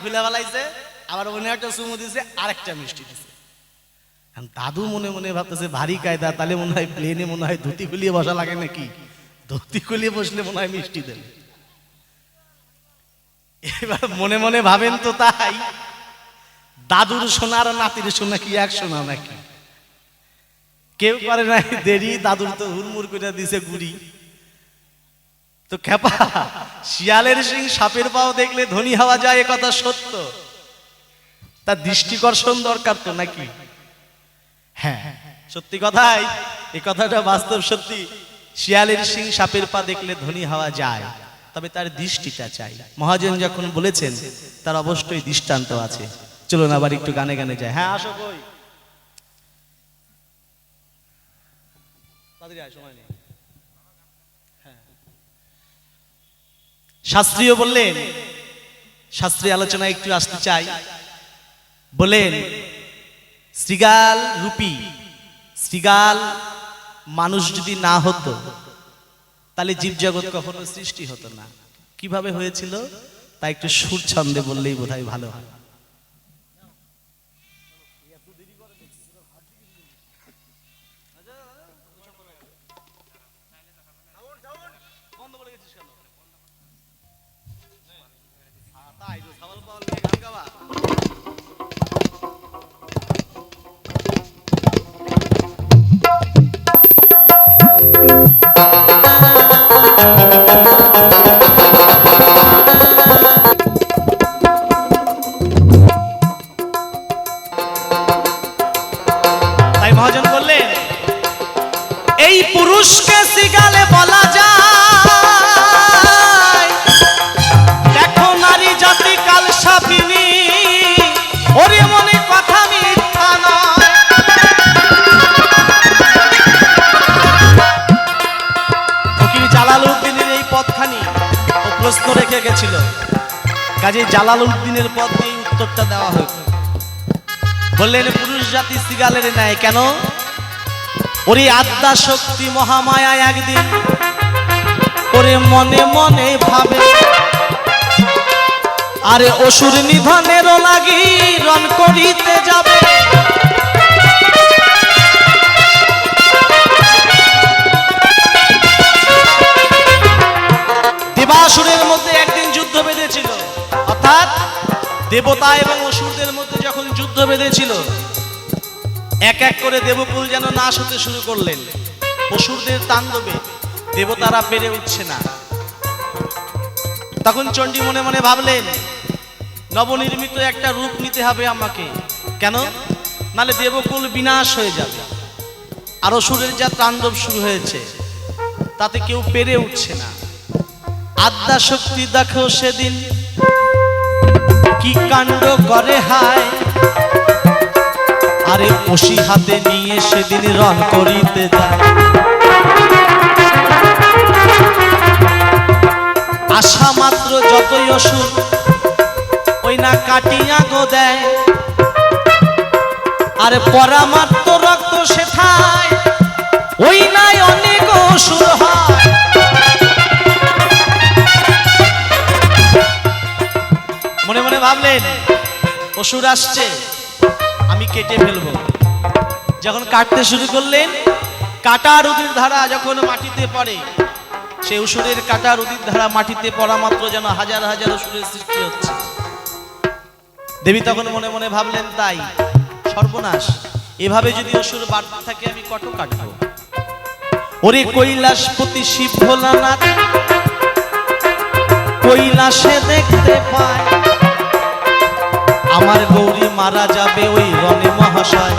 খুলে ফেলাইছে, আবার মনে একটা চুমু দিছে, আরেকটা মিষ্টি দিছে। দাদু মনে মনে ভাবতেছে ভারী কায়দা, তাহলে মনে হয় প্লেনে মনে হয় ধুতি খুলিয়ে বসা লাগে নাকি, ধুতি খুলিয়ে বসলে মনে হয় মিষ্টি দেবে। এবার মনে মনে ভাবেন তো তাই, দাদুর সোনা আর নাতির সোনা কি এক সোনা নাকি? কেউ করে নাই দেরি, দাদুর তো হুড়মুড় করে দিছে গুড়ি। তো খেপা, শিয়ালের সিং সাপের পাও দেখলে ধনী হওয়া যায়, এ কথা সত্য, তার দৃষ্টিকর্ষণ দরকার তো নাকি? হ্যাঁ, সত্যি কথাই, এই কথাটা বাস্তব সত্যি। শিয়ালের সিং সাপের পা দেখলে ধনী হওয়া যায়, তবে তার দৃষ্টিটা চাই। মহাজন যখন বলেছেন তার অবশ্যই দৃষ্টান্ত আছে। চলুন আবার একটু গানে গানে যায়। হ্যাঁ আসো, কই সময় নেই। শাস্ত্রীয় বললেন, শাস্ত্রীয় আলোচনায় একটু আসতে চাই। বলেন শৃগাল রূপী শৃগাল মানুষ যদি না হতো তাহলে জীবজগৎ কখনো সৃষ্টি হতো না। কিভাবে হয়েছিল তা একটু সুর ছন্দে বললেই বোধহয় ভালো হয়। মহাজন বললেন এই পুরুষকে শৃগালে বলা যায়, দেখো নারী জাতি কাল সাপিনী, ওরে মনে কথা মিথ্যা নয়। ফকির জালালউদ্দিনের এই পথখানি ও প্রশ্ন রেখে গেছিল, কাজে জালালউদ্দিনের পথ দিয়ে উত্তরটা দেওয়া হয়েছে। বললেন পুরুষ জাতি শৃগালের ন্যায় কেন? ওরে আদ্যা শক্তি মহামায়া একদিন ওরে মনে মনে ভাবে, আরে অসুর নিধনের লাগি রণ করিতে যাবে। দেবাসুরের মধ্যে একদিন যুদ্ধ বেঁধেছিল, অর্থাৎ দেবতা এবং অসুরদের মধ্যে যখন যুদ্ধ বেঁধেছিল, এক এক করে দেবকুল যেন নাশ হতে শুরু করলেন। অসুরদের তাণ্ডবে দেবতারা পেরে উঠছে না। তখন চণ্ডী মনে মনে ভাবলেন নবনির্মিত একটা রূপ নিতে হবে আমাকে, কেন? নালে দেবকুল বিনাশ হয়ে যাবে। আর অসুরের যা তাণ্ডব শুরু হয়েছে তাতে কেউ পেরে উঠছে না। আদ্যা শক্তি দেখো সেদিন কি কাণ্ড করে হায়, আরে অসি হাতে নিয়ে সেদিন রণ করিতে যায়। আশা মাত্র যতই অসুর ওই না কাটিয়া গো দেয়, আরে পরা মাত্র রক্ত সেথায় ওই নাই অনেক অসুর হয়। মনে মনে ভাবলেন অসুর আসছে, আমি কেটে ফেলবো। যখন কাটতে শুরু করলেন, কাটার উদির ধারা যখন মাটিতে পড়ে, সেই অসুরের কাটার উদির ধারা মাটিতে পড়া মাত্র যেন হাজার হাজার অসুরের সৃষ্টি হচ্ছে। দেবী তখন মনে মনে ভাবলেন তাই সর্বনাশ, এভাবে যদি অসুর বাড়তে থাকে আমি কত কাটবো। ওরে কৈলাসপতি শিব ভোলানাথ কৈলাসে দেখতে পায়, আমার গৌরী মারা যাবে ওই রণে মহাশয়।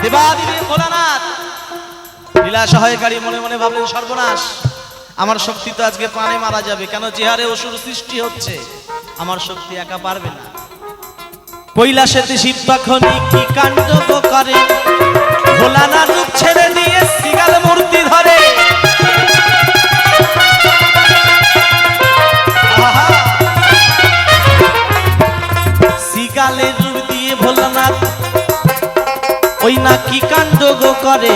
দেবাদিদেব ভোলানাথ লীলা সহায়কারী মনে মনে ভাবলেন সর্বনাশ, আমার শক্তি তো আজকে প্রাণে মারা যাবে, কেন যে হারে অসুর সৃষ্টি হচ্ছে আমার শক্তি একা পারবে না। কৈলাসেতে শিব তখনই কি কাণ্ড করে, ভোলানাথ রূপ ছেড়ে দিয়ে শৃগাল মূর্তি ধরে। শৃগালের রূপ দিয়ে ভোলানাথ ওই না কি কাণ্ড করে,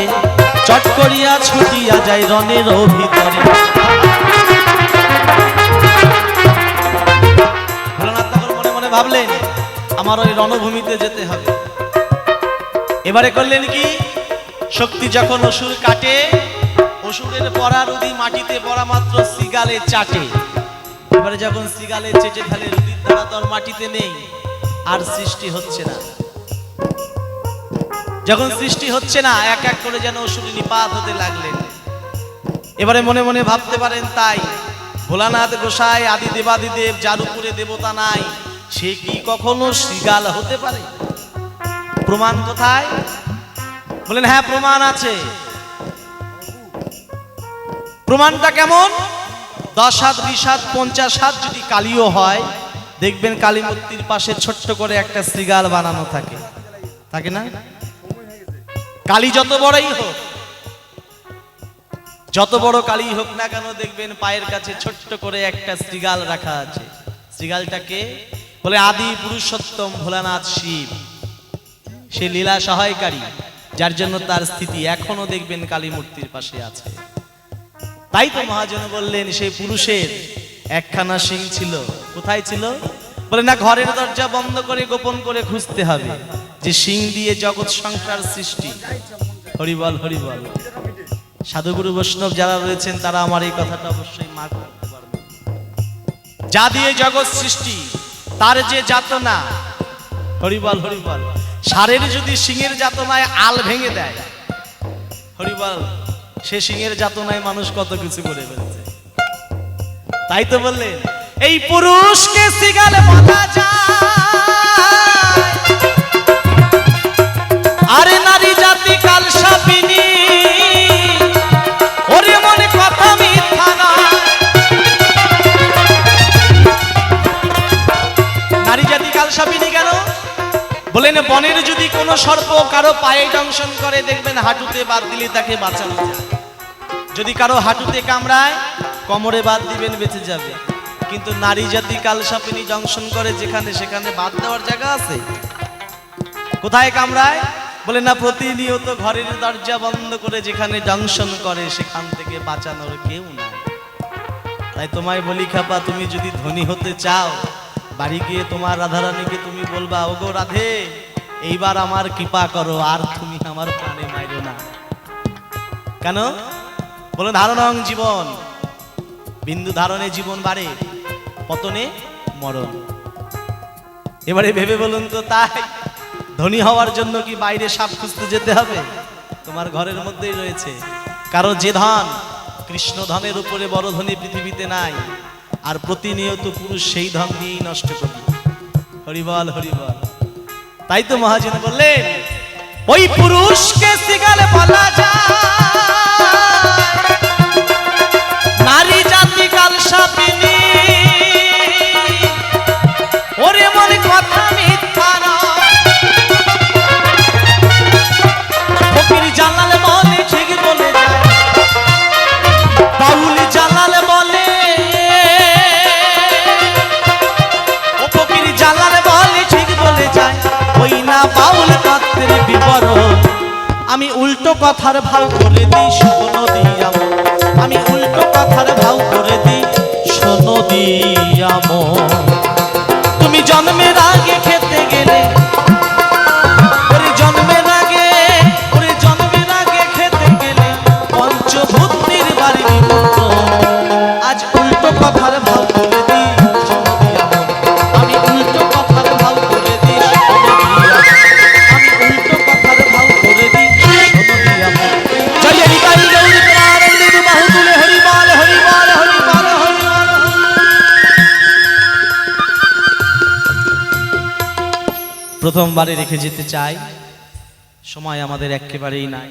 চট করিয়া ছুটিয়া যায় রণের ভিতরে। ভাবলেন আমার ওই রণভূমিতে যেতে হবে। এবারে করলেন কি, শক্তি যখন অসুর কাটে, অসুরের পরা রুদি মাটিতে পড়া মাত্র সিগালে চাটে। এবারে যখন সিগালে চেটে ফেলে, রুদির দ্বারা তোর মাটিতে নেই, আর সৃষ্টি হচ্ছে না। যখন সৃষ্টি হচ্ছে না, এক এক করে যেন অসুর নিপাত হতে লাগলেন। এবারে মনে মনে ভাবতে পারেন, তাই ভোলানাথ গোসাই আদি দেবাদিদেব, যার উপরে দেবতা নাই, সে কি কখনো শৃগাল হতে পারে? প্রমাণ কোথায়? বলেন হ্যাঁ প্রমাণ আছে। প্রমাণটা কেমন? 10 হাত 20 হাত 50 হাত যদি কালীও হয়, দেখবেন কালী মূর্তির পাশে ছোট্ট করে একটা শৃগাল বানানো থাকে, থাকে না? কালী যত বড়ই হোক, যত বড় কালী হোক না কেন, দেখবেন পায়ের কাছে ছোট্ট করে একটা শৃগাল রাখা আছে। শৃগালটাকে বলে আদি পুরুষোত্তম ভোলানাথ শিব, সে লীলা সহায়কারী, যার জন্য তার স্থিতি এখনো দেখবেন কালী মূর্তির পাশে আছে। তাই তো মহাজন বললেন, সেই পুরুষের একখানা শিং ছিল। কোথায় ছিল? বলে না, ঘরের দরজা বন্ধ করে গোপন করে খুঁজতে হবে, যে শিং দিয়ে জগৎ সংসার সৃষ্টি। হরিবল হরিবল। সাধুগুরু বৈষ্ণব যারা রয়েছেন তারা আমার এই কথাটা অবশ্যই মার্ক করতে পারবেন। যা দিয়ে জগৎ সৃষ্টি, তার যে যাতনা, হরিবল হরিবল। ষাঁড়ের যদি সিংহের যাতনায় আল ভেঙে দেয়, হরিবল, সে সিংহের যাতনায় মানুষ কত কিছু করে ফেলছে। তাই তো বললেন, এই পুরুষকে শৃগাল বলা যায়, আরে নারী জাতি কাল সাপিনী, ওরে মনে কথা মিথ্যা নয়। নারী জাতি কাল সাপিনী কেন বলেন? বনের যদি কোনো সর্প কারো পায়ে দংশন করে, দেখবেন হাঁটুতে বাদ দিলে তাকে বাঁচানো যায়। যদি কারো হাঁটুতে কামড়ায়, কোমরে বাদ দিবেন, বেঁচে যাবে। কিন্তু নারী জাতি কাল সাপিনী দংশন করে যেখানে, সেখানে বাদ দেওয়ার জায়গা আছে? কোথায় কামড়ায়? বলে না, প্রতিনিয়ত ঘরের দরজা বন্ধ করে যেখানে দংশন করে, সেখান থেকে বাঁচানোর কেউ নাই। তাই তোমায় বলি খাপা, তুমি যদি ধনী হতে চাও, বাড়ি গিয়ে তোমার রাধারানীকে তুমি বলবা, ওগো রাধে, এইবার আমার কৃপা করো, আর তুমি আমার প্রাণে মাইরো না। কেন? বলো ধারণং জীবন, বিন্দু ধারণে জীবন বাড়ে, পতনে মরণ। এবারে ভেবে বলুন তো, তাই ধনী হওয়ার জন্য কি বাইরে সাপ খুঁজতে যেতে হবে? তোমার ঘরের মধ্যেই রয়েছে। কারো যে ধন, কৃষ্ণ ধনের উপরে বড় ধনী পৃথিবীতে নাই, আর প্রতিনিয়ত পুরুষ সেই ধন দিয়েই নষ্ট করি। হরিবল হরিবল। তাই তো মহাজন বললেন, ওই পুরুষকে শৃগাল বলা যায়, নারী জাতি কাল সাপিনী, ওরে মনে কথা মিথ্যা নয়। ফকির জালাল বলে ঠিক বলে যায়, বাউল জালাল বলে, ও ফকির জালাল বলে ঠিক বলে যায়, ওই না বাউল তত্ত্বের বিবরণ। আমি উল্টো কথার ভাও করে দিই, শোনো দিয়াম, আমি উল্টো কথার ভাও করে দিই, শোনো দিয়াম। তুমি জন্মের আগে খেতে গেলে, ওরে জন্মের আগে, ওরে জন্মের আগে খেতে গেলে পঞ্চভূতির বাড়ি নিমন্ত্র। আজ উল্টো কথার ভাও করে দিই, শোনো দিয়াম, আমি উল্টো কথার ভাও করে দিই, শোনো দিয়াম, আমি উল্টো কথার ভাও করে দিই, শোনো দিয়াম। জয় নিতাই গৌরী প্রাণেন্দু বাহু তুলে হরিবল হরিবল হরিবল হরিবল। প্রথমবারে রেখে যেতে চাই, সময় আমাদের একেবারেই নাই।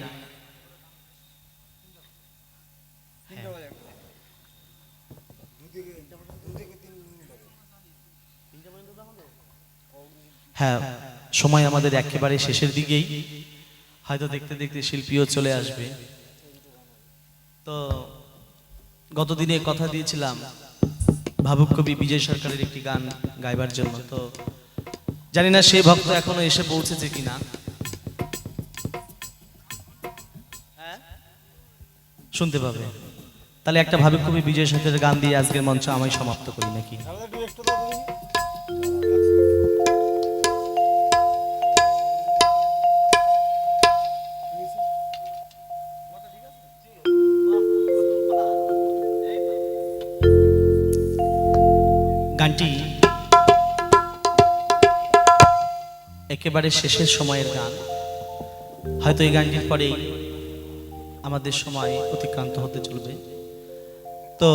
হ্যাঁ, সময় আমাদের একেবারে শেষের দিকেই, হয়তো দেখতে দেখতে শিল্পীও চলে আসবে। তো গতদিনে কথা দিয়েছিলাম ভাবুক কবি বিজয় সরকারের একটি গান গাইবার জন্য। তো জানি না সেই ভক্ত এখনো এসে পৌঁছেছে কিনা। শুনতে পাবে, তাহলে একটা ভাবুক কবি বিজয় সরকারের গান দিয়ে আজকের মঞ্চ আমি সমাপ্ত করি নাকি? গানটি একেবারে শেষের সময়ের গান। হয়তো এই গানটির পরেই আমাদের সময় অতিক্রান্ত হতে চলবে। তো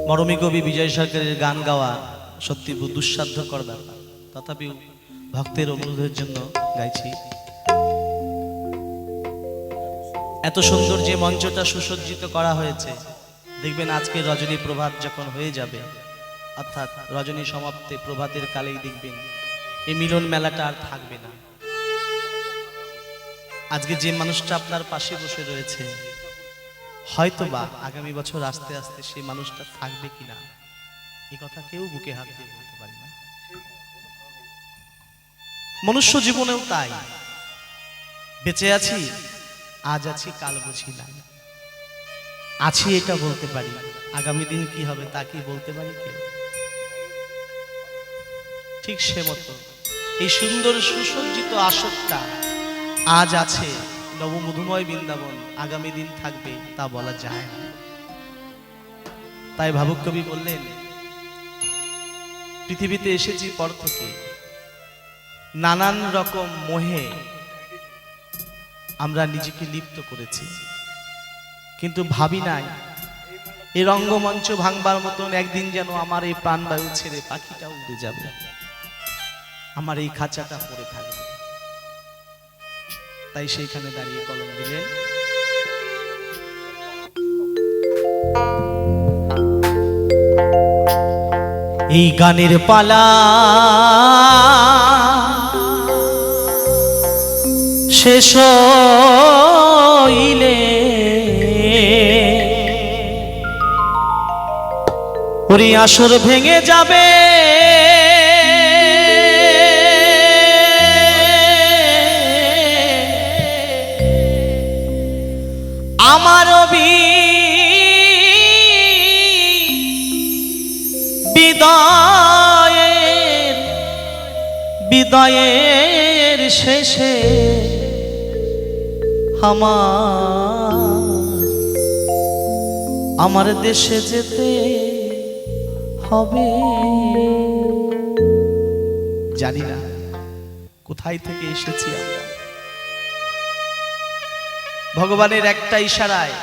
মরমী কবি বিজয় সরকারের গান গাওয়া সত্যি দুঃসাধ্যকর ব্যাপার, তথাপিও ভক্তের অনুরোধের জন্য গাইছি। এত সুন্দর যে মঞ্চটা সুসজ্জিত করা হয়েছে, দেখবেন আজকে রজনী প্রভাত যখন হয়ে যাবে, অর্থাৎ রজনী সমাপ্তে প্রভাতের কালেই দেখবেন এই মিলন মেলাটা আর থাকবে না। আজকে যে মানুষটা আপনার পাশে বসে রয়েছে, হয়তোবা আগামী বছর আস্তে আস্তে সেই মানুষটা থাকবে কিনা এই কথা কেউ বুকে হাত দিয়ে বলতে পারে না। মনুষ্য জীবনেও তাই, বেঁচে আছি আজ, আছি কাল বুঝি না। আছি এটা বলতে পারি, আগামী দিন কি হবে তা কি বলতে পারি কেউ? ঠিক সে মতো এই সুন্দর সুসজ্জিত আসরটা আজ আছে নবমধুময় বৃন্দাবন, আগামী দিন থাকবে তা বলা যায় না। তাই ভাবুক কবি বললেন, পৃথিবীতে এসেছি পর থেকে নানান রকম মোহে আমরা নিজেকে লিপ্ত করেছি, কিন্তু ভাবি নাই এই রঙ্গমঞ্চ ভাঙবার মতন একদিন যেন আমার এই প্রাণবায়ু ছেড়ে পাখিটা উড়ে যাবে, আমার এই খাঁচাটা পড়ে থাকবে। তাই সেইখানে দাঁড়িয়ে কলম দিলেন, এই গানের পালা শেষ হইলে ওরে আসর ভেঙে যাবে, আমার বিদায়ের শেষে আমার দেশে যেতে হবে। জানি না কোথায় থেকে এসেছি আমরা, ভগবানের একটা ইশারায়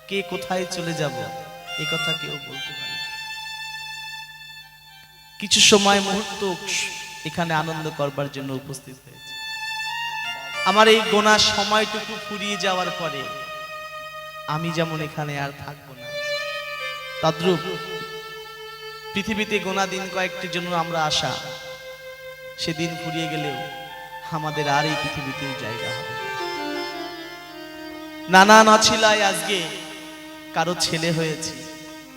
কে কোথায় চলে যাব এ কথা কেউ বলতে পারে। কিছু সময় মুহূর্ত এখানে আনন্দ করবার জন্য উপস্থিত হয়েছে। আমার এই গোনা সময়টুকু ফুরিয়ে যাওয়ার পরে আমি যেমন এখানে আর থাকবো না, তদ্রূপ পৃথিবীতে গোনা দিন কয়েকটির জন্য আমরা আসা, সেদিন ফুরিয়ে গেলেও আমাদের আর এই পৃথিবীতে জায়গা হবে না। নানান অছিলায় আজকে কারো ছেলে হয়েছি,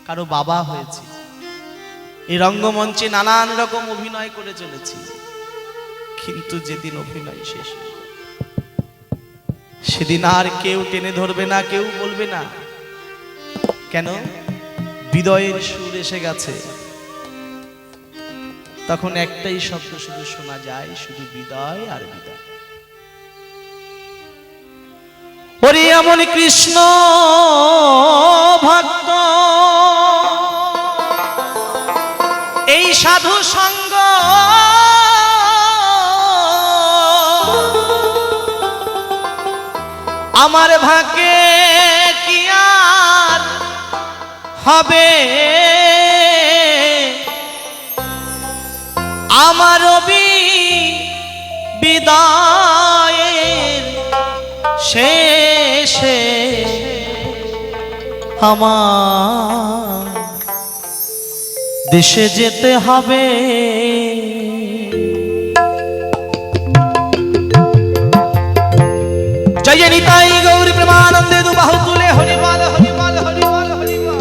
কারো বাবা হয়েছি, এই রঙ্গমঞ্চে নানান রকম অভিনয় করে চলেছি, কিন্তু যেদিন অভিনয় শেষ সেদিন আর কেউ টেনে ধরবে না, কেউ বলবে না। কেন? বিদায়ের সুর এসে গেছে, তখন একটাই শব্দ শুধু শোনা যায়, শুধু বিদায় আর বিদায়। ওরে এমন কৃষ্ণ ভক্ত এই সাধু সঙ্গ আমার ভাগ্যে কি আর হবে, আমার বিদায়ের শেষে আমার দেশে যেতে হবে। জয় জয় নিতাই গৌর প্রেমানন্দে দু বাহু তুলে হরিবল হরিবল হরিবল হরিবল।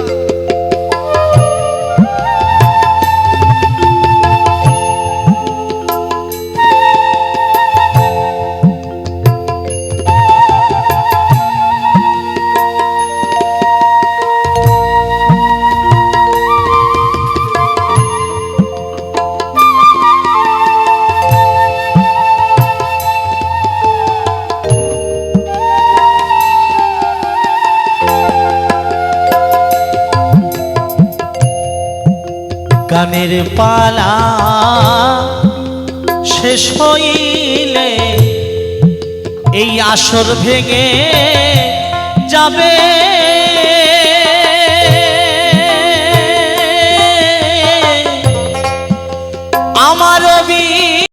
গানের পালা শেষ হইলে এই আসর ভেঙে যাবে